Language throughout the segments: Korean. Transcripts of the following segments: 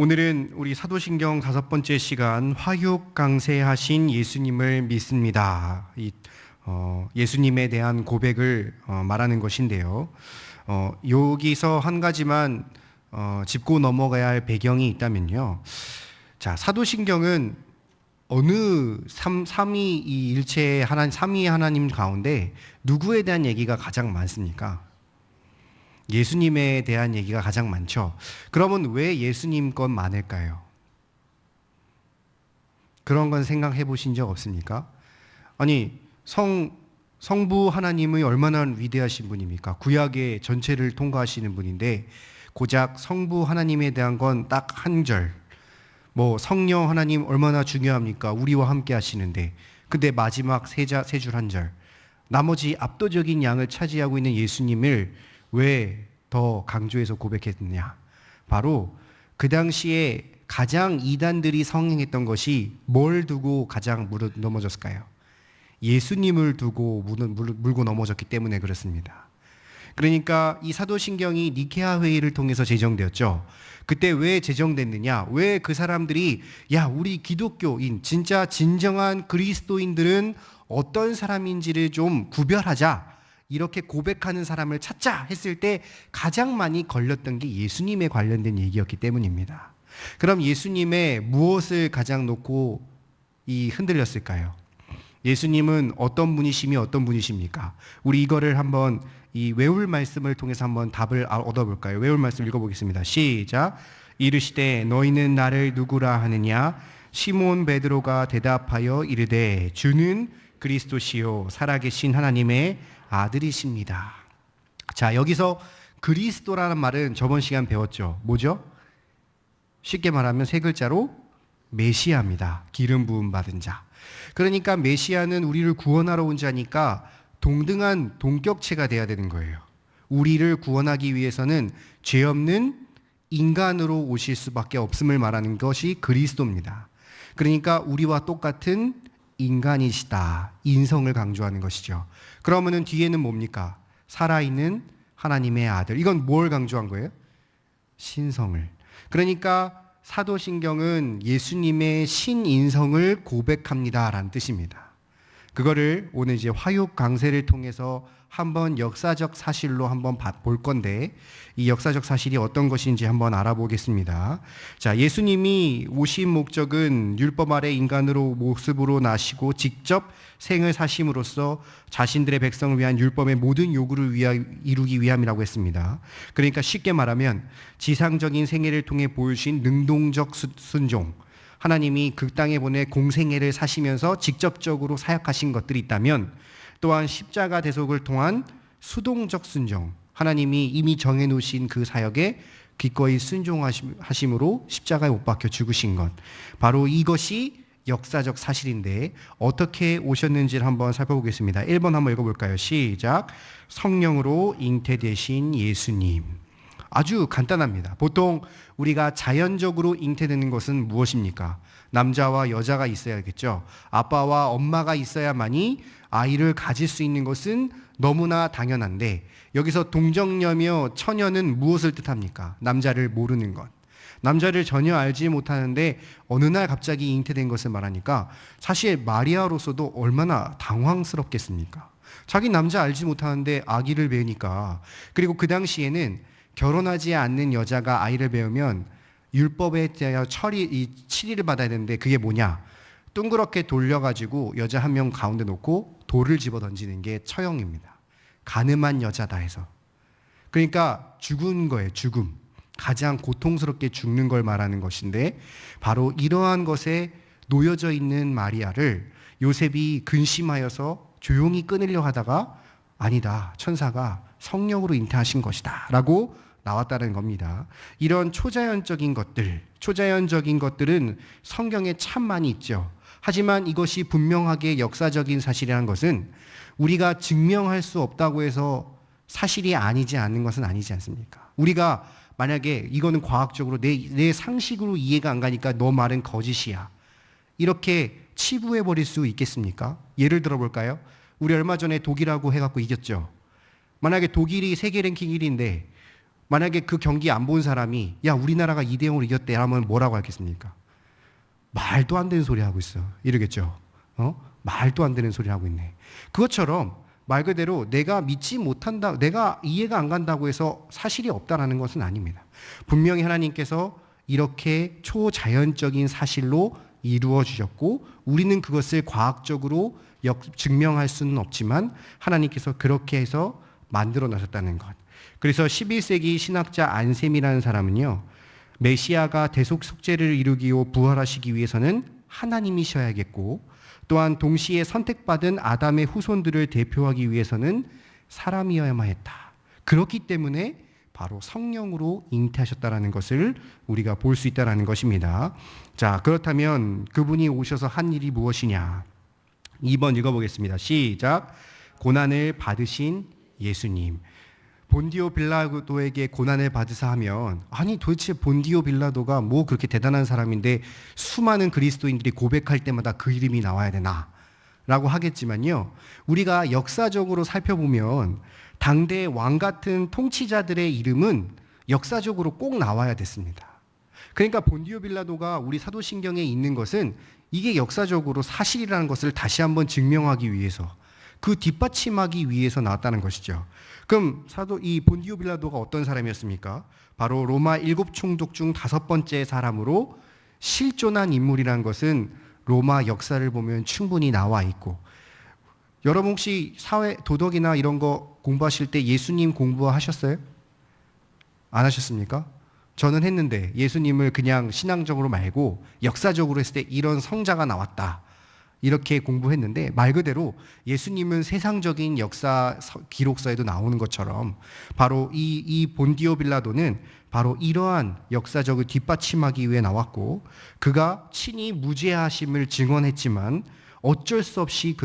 오늘은 우리 사도신경 5번째 시간 화육 강세하신 예수님을 믿습니다. 예수님에 대한 고백을 말하는 것인데요. 여기서 한 가지만 짚고 넘어가야 할 배경이 있다면요. 자, 사도신경은 어느 삼위일체 삼위의 하나님 가운데 누구에 대한 얘기가 가장 많습니까? 예수님에 대한 얘기가 가장 많죠. 그러면 왜 예수님 건 많을까요? 그런 건 생각해 보신 적 없습니까? 아니, 성부 하나님이 얼마나 위대하신 분입니까? 구약의 전체를 통과하시는 분인데 고작 성부 하나님에 대한 건 딱 한 절. 성령 하나님 얼마나 중요합니까? 우리와 함께 하시는데. 근데 마지막 세 줄 한 절. 나머지 압도적인 양을 차지하고 있는 예수님을 왜 더 강조해서 고백했느냐? 바로 그 당시에 가장 이단들이 성행했던 것이 뭘 두고 가장 넘어졌을까요? 예수님을 두고 물고 넘어졌기 때문에 그렇습니다. 그러니까 이 사도신경이 니케아 회의를 통해서 제정되었죠. 그때 왜 제정됐느냐? 왜 그 사람들이 우리 기독교인 진짜 진정한 그리스도인들은 어떤 사람인지를 좀 구별하자, 이렇게 고백하는 사람을 찾자 했을 때 가장 많이 걸렸던 게 예수님에 관련된 얘기였기 때문입니다. 그럼 예수님의 무엇을 가장 놓고 흔들렸을까요? 예수님은 어떤 분이시며 어떤 분이십니까? 우리 이거를 한번 이 외울 말씀을 통해서 한번 답을 얻어볼까요? 외울 말씀 읽어보겠습니다. 시작. 이르시되 너희는 나를 누구라 하느냐? 시몬 베드로가 대답하여 이르되 주는 그리스도시요 살아계신 하나님의 아들이십니다. 자, 여기서 그리스도라는 말은 저번 시간 배웠죠. 뭐죠? 쉽게 말하면 세 글자로 메시아입니다. 기름 부음 받은 자. 그러니까 메시아는 우리를 구원하러 온 자니까 동등한 동격체가 돼야 되는 거예요. 우리를 구원하기 위해서는 죄 없는 인간으로 오실 수밖에 없음을 말하는 것이 그리스도입니다. 그러니까 우리와 똑같은 인간이시다. 인성을 강조하는 것이죠. 그러면은 뒤에는 뭡니까? 살아있는 하나님의 아들. 이건 뭘 강조한 거예요? 신성을. 그러니까 사도신경은 예수님의 신인성을 고백합니다라는 뜻입니다. 그거를 오늘 이제 화육 강세를 통해서 한번 역사적 사실로 한번 볼 건데 이 역사적 사실이 어떤 것인지 한번 알아보겠습니다. 자, 예수님이 오신 목적은 율법 아래 인간으로 모습으로 나시고 직접 생을 사심으로써 자신들의 백성을 위한 율법의 모든 요구를 이루기 위함이라고 했습니다. 그러니까 쉽게 말하면 지상적인 생애를 통해 보여주신 능동적 순종, 하나님이 그 땅에 보내 공생애를 사시면서 직접적으로 사역하신 것들이 있다면 또한 십자가 대속을 통한 수동적 순종, 하나님이 이미 정해놓으신 그 사역에 기꺼이 순종하심으로 십자가에 못 박혀 죽으신 것, 바로 이것이 역사적 사실인데 어떻게 오셨는지를 한번 살펴보겠습니다. 1번 한번 읽어볼까요? 시작. 성령으로 잉태되신 예수님. 아주 간단합니다. 보통 우리가 자연적으로 잉태되는 것은 무엇입니까? 남자와 여자가 있어야겠죠. 아빠와 엄마가 있어야만이 아이를 가질 수 있는 것은 너무나 당연한데 여기서 동정녀며 처녀는 무엇을 뜻합니까? 남자를 모르는 것. 남자를 전혀 알지 못하는데 어느 날 갑자기 잉태된 것을 말하니까 사실 마리아로서도 얼마나 당황스럽겠습니까? 자기 남자 알지 못하는데 아기를 배우니까. 그리고 그 당시에는 결혼하지 않는 여자가 아이를 배우면 율법에 대하여 7일을 받아야 되는데 그게 뭐냐? 둥그렇게 돌려가지고 여자 한 명 가운데 놓고 돌을 집어 던지는 게 처형입니다. 간음한 여자다 해서. 그러니까 죽은 거예요. 죽음. 가장 고통스럽게 죽는 걸 말하는 것인데 바로 이러한 것에 놓여져 있는 마리아를 요셉이 근심하여서 조용히 끊으려 하다가 아니다. 천사가 성령으로 잉태하신 것이다 라고 나왔다는 겁니다. 이런 초자연적인 것들은 성경에 참 많이 있죠. 하지만 이것이 분명하게 역사적인 사실이라는 것은 우리가 증명할 수 없다고 해서 사실이 아니지 않는 것은 아니지 않습니까? 우리가 만약에 이거는 과학적으로 내 상식으로 이해가 안 가니까 너 말은 거짓이야, 이렇게 치부해버릴 수 있겠습니까? 예를 들어볼까요? 우리 얼마 전에 독일하고 해갖고 이겼죠. 만약에 독일이 세계 랭킹 1위인데 만약에 그 경기 안 본 사람이 야 우리나라가 2대0으로 이겼대 하면 뭐라고 하겠습니까? 말도 안 되는 소리 하고 있어 이러겠죠. 말도 안 되는 소리 하고 있네. 그것처럼 말 그대로 내가 믿지 못한다, 내가 이해가 안 간다고 해서 사실이 없다라는 것은 아닙니다. 분명히 하나님께서 이렇게 초자연적인 사실로 이루어 주셨고 우리는 그것을 과학적으로 증명할 수는 없지만 하나님께서 그렇게 해서 만들어 놨었다는 것. 그래서 11세기 신학자 안셈이라는 사람은요, 메시아가 대속 속죄를 이루기로 부활하시기 위해서는 하나님이셔야겠고 또한 동시에 선택받은 아담의 후손들을 대표하기 위해서는 사람이어야만 했다. 그렇기 때문에 바로 성령으로 잉태하셨다는 것을 우리가 볼 수 있다는 것입니다. 자, 그렇다면 그분이 오셔서 한 일이 무엇이냐? 2번 읽어보겠습니다. 시작. 고난을 받으신 예수님. 본디오 빌라도에게 고난을 받으사 하면 아니 도대체 본디오 빌라도가 뭐 그렇게 대단한 사람인데 수많은 그리스도인들이 고백할 때마다 그 이름이 나와야 되나? 라고 하겠지만요, 우리가 역사적으로 살펴보면 당대 왕 같은 통치자들의 이름은 역사적으로 꼭 나와야 됐습니다. 그러니까 본디오 빌라도가 우리 사도신경에 있는 것은 이게 역사적으로 사실이라는 것을 다시 한번 증명하기 위해서, 그 뒷받침하기 위해서 나왔다는 것이죠. 그럼 이 본디오 빌라도가 어떤 사람이었습니까? 바로 로마 7총독 중 5번째 사람으로 실존한 인물이라는 것은 로마 역사를 보면 충분히 나와 있고, 여러분 혹시 사회 도덕이나 이런 거 공부하실 때 예수님 공부하셨어요? 안 하셨습니까? 저는 했는데 예수님을 그냥 신앙적으로 말고 역사적으로 했을 때 이런 성자가 나왔다 이렇게 공부했는데, 말 그대로 예수님은 세상적인 역사 기록서에도 나오는 것처럼 바로 이 본디오 빌라도는 바로 이러한 역사적을 뒷받침하기 위해 나왔고, 그가 친히 무죄하심을 증언했지만 어쩔 수 없이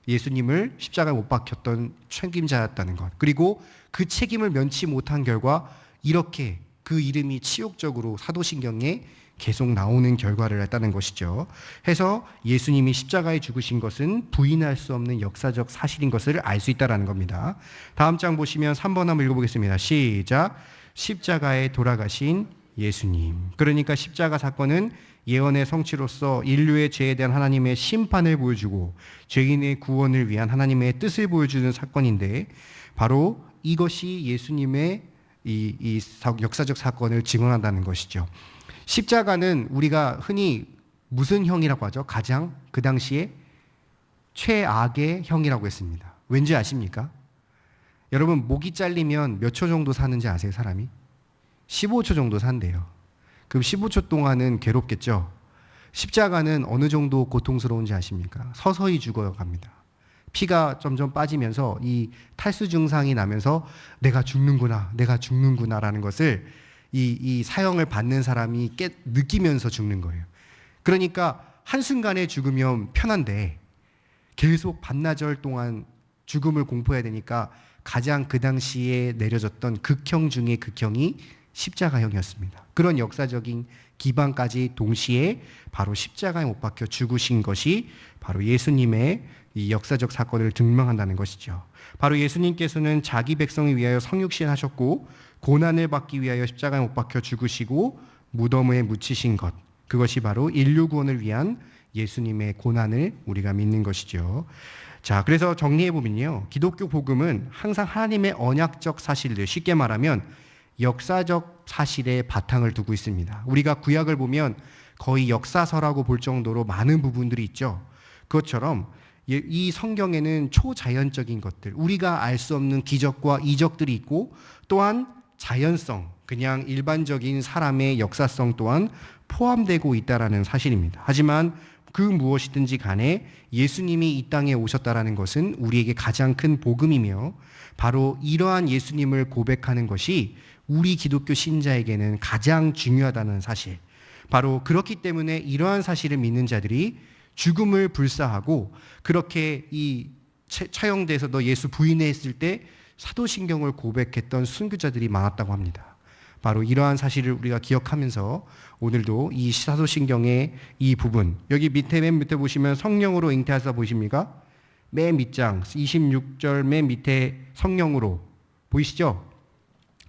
예수님을 십자가에 못 박혔던 책임자였다는 것, 그리고 그 책임을 면치 못한 결과 이렇게 그 이름이 치욕적으로 사도신경에 계속 나오는 결과를 했다는 것이죠. 해서 예수님이 십자가에 죽으신 것은 부인할 수 없는 역사적 사실인 것을 알 수 있다는 겁니다. 다음 장 보시면 3번 한번 읽어보겠습니다. 시작. 십자가에 돌아가신 예수님. 그러니까 십자가 사건은 예언의 성취로서 인류의 죄에 대한 하나님의 심판을 보여주고 죄인의 구원을 위한 하나님의 뜻을 보여주는 사건인데, 바로 이것이 예수님의 이 역사적 사건을 증언한다는 것이죠. 십자가는 우리가 흔히 무슨 형이라고 하죠? 가장 그 당시에 최악의 형이라고 했습니다. 왠지 아십니까? 여러분, 목이 잘리면 몇 초 정도 사는지 아세요, 사람이? 15초 정도 산대요. 그럼 15초 동안은 괴롭겠죠? 십자가는 어느 정도 고통스러운지 아십니까? 서서히 죽어갑니다. 피가 점점 빠지면서 이 탈수 증상이 나면서 내가 죽는구나 라는 것을 이 사형을 받는 사람이 느끼면서 죽는 거예요. 그러니까 한순간에 죽으면 편한데 계속 반나절 동안 죽음을 공포해야 되니까 가장 그 당시에 내려졌던 극형 중의 극형이 십자가형이었습니다. 그런 역사적인 기반까지 동시에 바로 십자가에 못 박혀 죽으신 것이 바로 예수님의 이 역사적 사건을 증명한다는 것이죠. 바로 예수님께서는 자기 백성을 위하여 성육신 하셨고 고난을 받기 위하여 십자가에 못 박혀 죽으시고 무덤에 묻히신 것, 그것이 바로 인류 구원을 위한 예수님의 고난을 우리가 믿는 것이죠. 자, 그래서 정리해보면요, 기독교 복음은 항상 하나님의 언약적 사실들, 쉽게 말하면 역사적 사실에 바탕을 두고 있습니다. 우리가 구약을 보면 거의 역사서라고 볼 정도로 많은 부분들이 있죠. 그것처럼 이 성경에는 초자연적인 것들, 우리가 알 수 없는 기적과 이적들이 있고, 또한 자연성, 그냥 일반적인 사람의 역사성 또한 포함되고 있다는 사실입니다. 하지만 그 무엇이든지 간에 예수님이 이 땅에 오셨다는 것은 우리에게 가장 큰 복음이며, 바로 이러한 예수님을 고백하는 것이 우리 기독교 신자에게는 가장 중요하다는 사실, 바로 그렇기 때문에 이러한 사실을 믿는 자들이 죽음을 불사하고 그렇게 이 차영대에서도 예수 부인했을 때 사도신경을 고백했던 순교자들이 많았다고 합니다. 바로 이러한 사실을 우리가 기억하면서 오늘도 이 사도신경의 이 부분, 여기 맨 밑에 보시면 성령으로 잉태하사 보십니까? 맨 밑장 26절 맨 밑에 성령으로 보이시죠?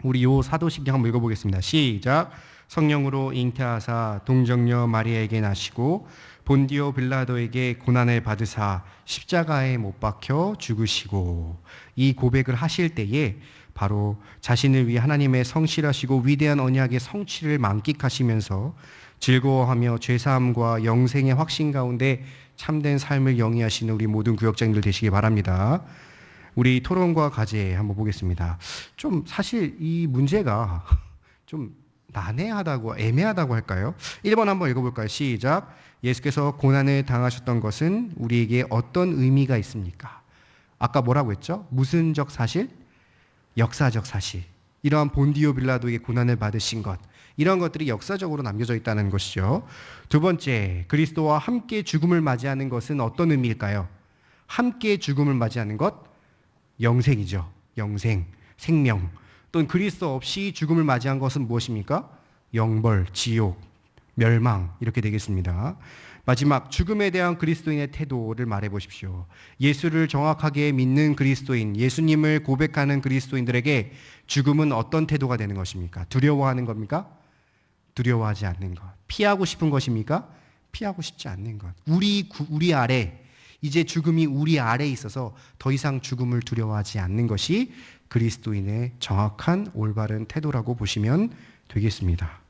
우리 요 사도신경 한번 읽어보겠습니다. 시작. 성령으로 잉태하사 동정녀 마리아에게 나시고 본디오 빌라도에게 고난을 받으사 십자가에 못 박혀 죽으시고, 이 고백을 하실 때에 바로 자신을 위해 하나님의 성실하시고 위대한 언약의 성취를 만끽하시면서 즐거워하며 죄사함과 영생의 확신 가운데 참된 삶을 영위하시는 우리 모든 구역장님들 되시기 바랍니다. 우리 토론과 과제 한번 보겠습니다. 좀 사실 이 문제가 좀 난해하다고, 애매하다고 할까요? 1번 한번 읽어볼까요? 시작. 예수께서 고난을 당하셨던 것은 우리에게 어떤 의미가 있습니까? 아까 뭐라고 했죠? 무슨적 사실? 역사적 사실. 이러한 본디오 빌라도에게 고난을 받으신 것, 이런 것들이 역사적으로 남겨져 있다는 것이죠. 두 번째, 그리스도와 함께 죽음을 맞이하는 것은 어떤 의미일까요? 함께 죽음을 맞이하는 것, 영생이죠. 영생, 생명. 또는 그리스도 없이 죽음을 맞이한 것은 무엇입니까? 영벌, 지옥, 멸망, 이렇게 되겠습니다. 마지막, 죽음에 대한 그리스도인의 태도를 말해 보십시오. 예수를 정확하게 믿는 그리스도인, 예수님을 고백하는 그리스도인들에게 죽음은 어떤 태도가 되는 것입니까? 두려워하는 겁니까? 두려워하지 않는 것. 피하고 싶은 것입니까? 피하고 싶지 않는 것. 우리 아래, 이제 죽음이 우리 아래에 있어서 더 이상 죽음을 두려워하지 않는 것이 그리스도인의 정확한 올바른 태도라고 보시면 되겠습니다.